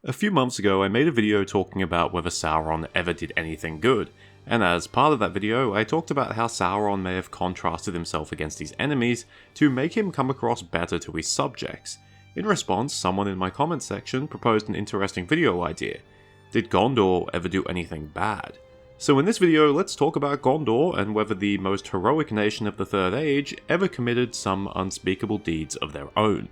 A few months ago I made a video talking about whether Sauron ever did anything good, and as part of that video I talked about how Sauron may have contrasted himself against his enemies to make him come across better to his subjects. In response, someone in my comment section proposed an interesting video idea. Did Gondor ever do anything bad? So in this video let's talk about Gondor and whether the most heroic nation of the Third Age ever committed some unspeakable deeds of their own.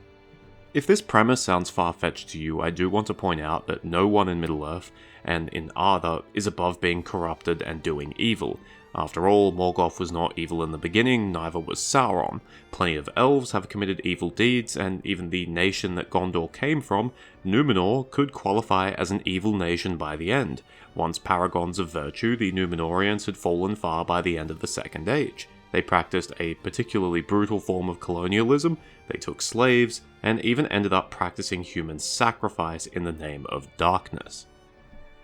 If this premise sounds far-fetched to you, I do want to point out that no one in Middle-earth, and in Arda, is above being corrupted and doing evil. After all, Morgoth was not evil in the beginning, neither was Sauron. Plenty of elves have committed evil deeds, and even the nation that Gondor came from, Númenor, could qualify as an evil nation by the end. Once paragons of virtue, the Númenorians had fallen far by the end of the Second Age. They practiced a particularly brutal form of colonialism, they took slaves, and even ended up practicing human sacrifice in the name of darkness.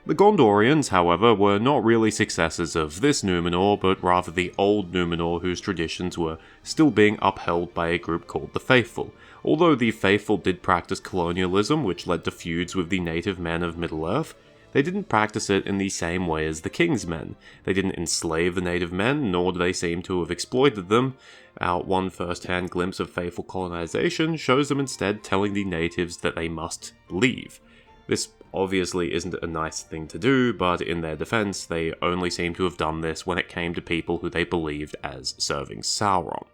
The Gondorians, however, were not really successors of this Númenor, but rather the old Númenor whose traditions were still being upheld by a group called the Faithful. Although the Faithful did practice colonialism, which led to feuds with the native men of Middle-earth, they didn't practice it in the same way as the King's Men. They didn't enslave the native men, nor do they seem to have exploited them. Our one first-hand glimpse of Faithful colonization shows them instead telling the natives that they must leave. This obviously isn't a nice thing to do, but in their defense, they only seem to have done this when it came to people who they believed as serving Sauron.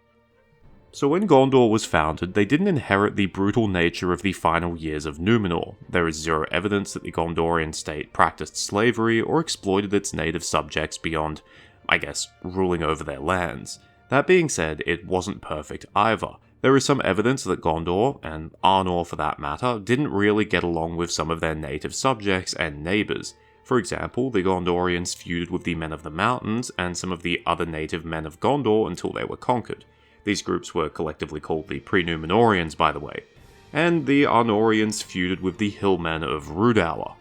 So when Gondor was founded, they didn't inherit the brutal nature of the final years of Númenor. There is zero evidence that the Gondorian state practiced slavery or exploited its native subjects beyond, I guess, ruling over their lands. That being said, it wasn't perfect either. There is some evidence that Gondor, and Arnor for that matter, didn't really get along with some of their native subjects and neighbours. For example, the Gondorians feuded with the Men of the Mountains and some of the other native men of Gondor until they were conquered. These groups were collectively called the Pre-Númenorians, by the way. And the Arnorians feuded with the Hillmen of Rhudaur.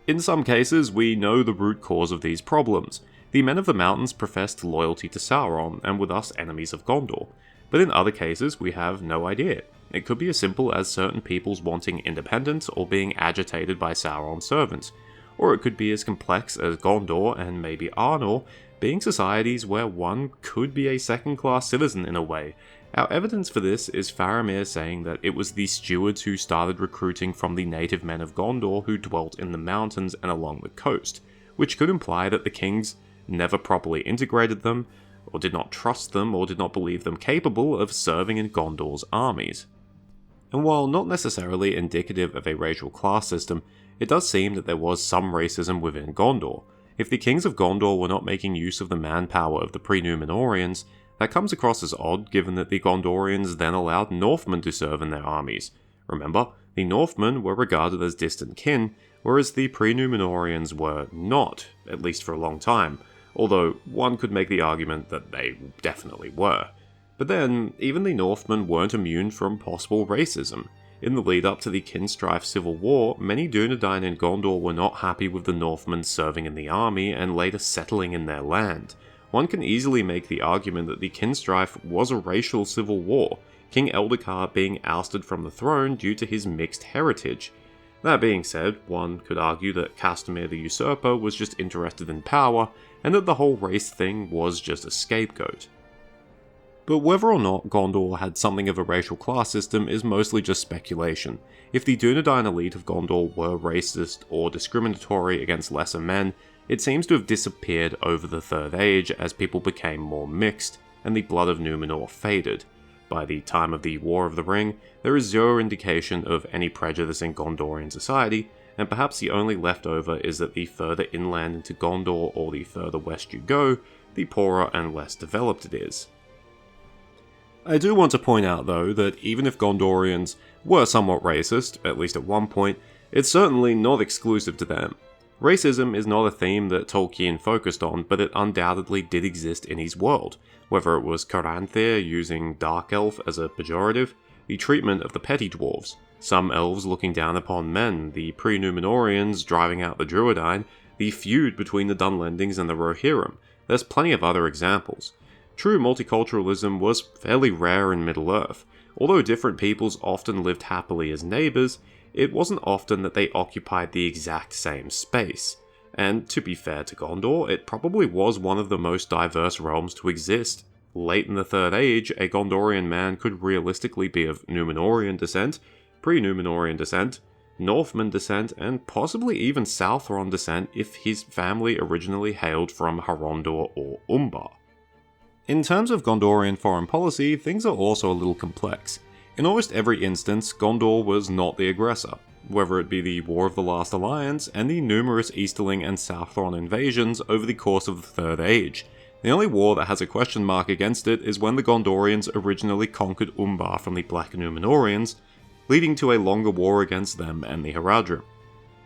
In some cases, we know the root cause of these problems. The Men of the Mountains professed loyalty to Sauron, and were thus enemies of Gondor. But in other cases, we have no idea. It could be as simple as certain peoples wanting independence or being agitated by Sauron's servants. Or it could be as complex as Gondor and maybe Arnor being societies where one could be a second-class citizen in a way. Our evidence for this is Faramir saying that it was the stewards who started recruiting from the native men of Gondor who dwelt in the mountains and along the coast, which could imply that the kings never properly integrated them, or did not trust them, or did not believe them capable of serving in Gondor's armies. And while not necessarily indicative of a racial class system, it does seem that there was some racism within Gondor. If the kings of Gondor were not making use of the manpower of the Pre-Númenorians, that comes across as odd given that the Gondorians then allowed Northmen to serve in their armies. Remember, the Northmen were regarded as distant kin, whereas the Pre-Númenorians were not, at least for a long time, although one could make the argument that they definitely were. But then, even the Northmen weren't immune from possible racism. In the lead up to the Kinstrife Civil War, many Dúnedain in Gondor were not happy with the Northmen serving in the army and later settling in their land. One can easily make the argument that the Kinstrife was a racial civil war, King Eldacar being ousted from the throne due to his mixed heritage. That being said, one could argue that Castamir the Usurper was just interested in power, and that the whole race thing was just a scapegoat. But whether or not Gondor had something of a racial class system is mostly just speculation. If the Dúnedain elite of Gondor were racist or discriminatory against lesser men, it seems to have disappeared over the Third Age as people became more mixed, and the blood of Númenor faded. By the time of the War of the Ring, there is zero indication of any prejudice in Gondorian society, and perhaps the only leftover is that the further inland into Gondor or the further west you go, the poorer and less developed it is. I do want to point out though that even if Gondorians were somewhat racist, at least at one point, it's certainly not exclusive to them. Racism is not a theme that Tolkien focused on, but it undoubtedly did exist in his world, whether it was Caranthir using Dark Elf as a pejorative, the treatment of the petty dwarves, some elves looking down upon men, the Pre-Númenorians driving out the Druedain, the feud between the Dunlendings and the Rohirrim. There's plenty of other examples. True multiculturalism was fairly rare in Middle-earth. Although different peoples often lived happily as neighbours, it wasn't often that they occupied the exact same space. And to be fair to Gondor, it probably was one of the most diverse realms to exist. Late in the Third Age, a Gondorian man could realistically be of Númenorian descent, pre-Númenorian descent, Northman descent, and possibly even Southron descent if his family originally hailed from Harondor or Umbar. In terms of Gondorian foreign policy, things are also a little complex. In almost every instance, Gondor was not the aggressor, whether it be the War of the Last Alliance and the numerous Easterling and Southron invasions over the course of the Third Age. The only war that has a question mark against it is when the Gondorians originally conquered Umbar from the Black Númenorians, leading to a longer war against them and the Haradrim.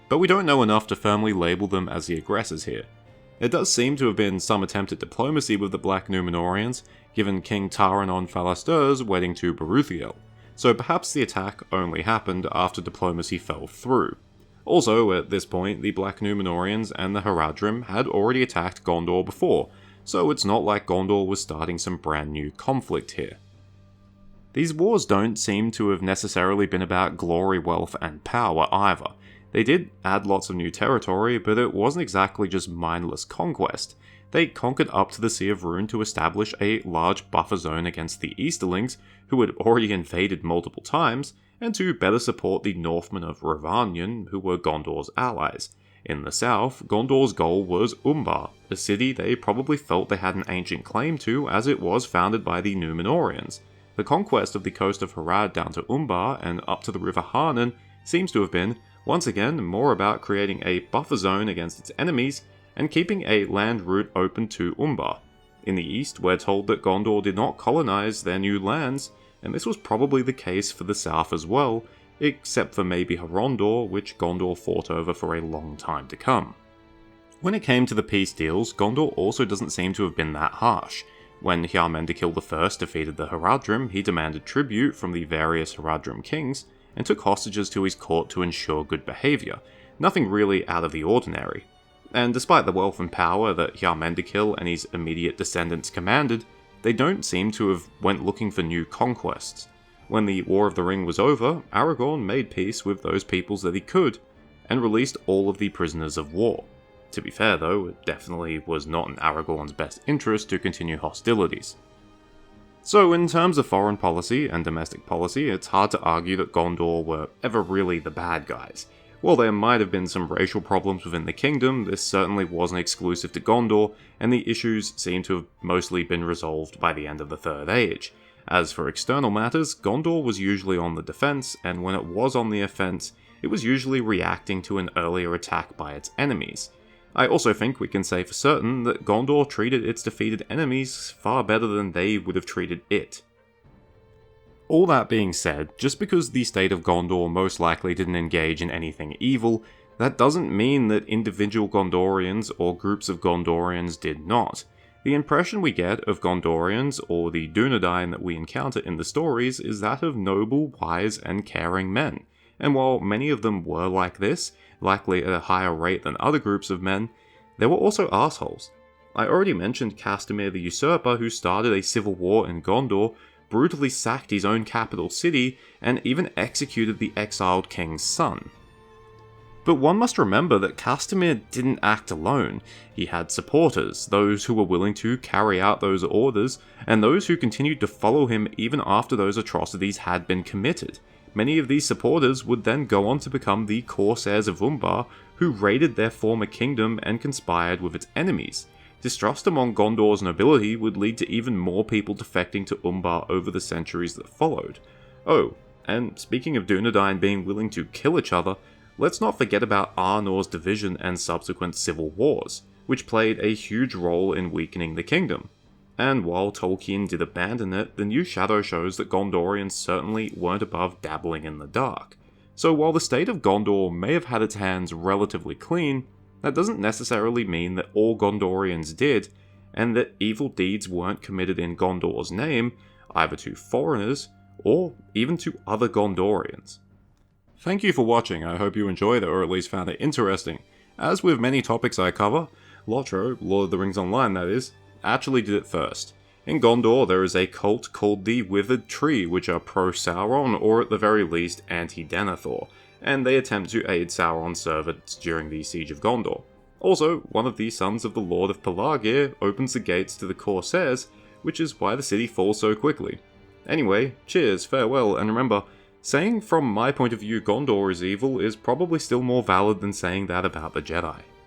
But we don't know enough to firmly label them as the aggressors here. There does seem to have been some attempt at diplomacy with the Black Númenorians, given King Taranon Falastur's wedding to Baruthiel, so perhaps the attack only happened after diplomacy fell through. Also, at this point, the Black Númenorians and the Haradrim had already attacked Gondor before, so it's not like Gondor was starting some brand new conflict here. These wars don't seem to have necessarily been about glory, wealth, and power either. They did add lots of new territory, but it wasn't exactly just mindless conquest. They conquered up to the Sea of Rune to establish a large buffer zone against the Easterlings, who had already invaded multiple times, and to better support the Northmen of Rhovanion, who were Gondor's allies. In the south, Gondor's goal was Umbar, a city they probably felt they had an ancient claim to as it was founded by the Númenorians. The conquest of the coast of Harad down to Umbar and up to the River Harnen seems to have been, once again, more about creating a buffer zone against its enemies and keeping a land route open to Umbar. In the east, we're told that Gondor did not colonize their new lands, and this was probably the case for the south as well, except for maybe Harondor, which Gondor fought over for a long time to come. When it came to the peace deals, Gondor also doesn't seem to have been that harsh. When Hiarmendikil I defeated the Haradrim, he demanded tribute from the various Haradrim kings, and took hostages to his court to ensure good behaviour, nothing really out of the ordinary. And despite the wealth and power that Hiarmendikil and his immediate descendants commanded, they don't seem to have went looking for new conquests. When the War of the Ring was over, Aragorn made peace with those peoples that he could, and released all of the prisoners of war. To be fair though, it definitely was not in Aragorn's best interest to continue hostilities. So in terms of foreign policy and domestic policy, it's hard to argue that Gondor were ever really the bad guys. While there might have been some racial problems within the kingdom, this certainly wasn't exclusive to Gondor, and the issues seem to have mostly been resolved by the end of the Third Age. As for external matters, Gondor was usually on the defense, and when it was on the offense, it was usually reacting to an earlier attack by its enemies. I also think we can say for certain that Gondor treated its defeated enemies far better than they would have treated it. All that being said, just because the state of Gondor most likely didn't engage in anything evil, that doesn't mean that individual Gondorians or groups of Gondorians did not. The impression we get of Gondorians, or the Dunedain that we encounter in the stories, is that of noble, wise, and caring men. And while many of them were like this, likely at a higher rate than other groups of men, there were also assholes. I already mentioned Castamir the Usurper, who started a civil war in Gondor, brutally sacked his own capital city, and even executed the exiled king's son. But one must remember that Castamir didn't act alone. He had supporters, those who were willing to carry out those orders, and those who continued to follow him even after those atrocities had been committed. Many of these supporters would then go on to become the Corsairs of Umbar, who raided their former kingdom and conspired with its enemies. Distrust among Gondor's nobility would lead to even more people defecting to Umbar over the centuries that followed. Oh, and speaking of Dunedain being willing to kill each other, let's not forget about Arnor's division and subsequent civil wars, which played a huge role in weakening the kingdom. And while Tolkien did abandon it, the new Shadow shows that Gondorians certainly weren't above dabbling in the dark. So while the state of Gondor may have had its hands relatively clean, that doesn't necessarily mean that all Gondorians did, and that evil deeds weren't committed in Gondor's name, either to foreigners, or even to other Gondorians. Thank you for watching. I hope you enjoyed it, or at least found it interesting. As with many topics I cover, Lotro, Lord of the Rings Online that is, actually did it first. In Gondor, there is a cult called the Withered Tree, which are pro-Sauron, or at the very least, anti-Denethor. and they attempt to aid Sauron's servants during the Siege of Gondor. Also, one of the sons of the Lord of Pelargir opens the gates to the Corsairs, which is why the city falls so quickly. Anyway, cheers, farewell, and remember, saying from my point of view Gondor is evil is probably still more valid than saying that about the Jedi.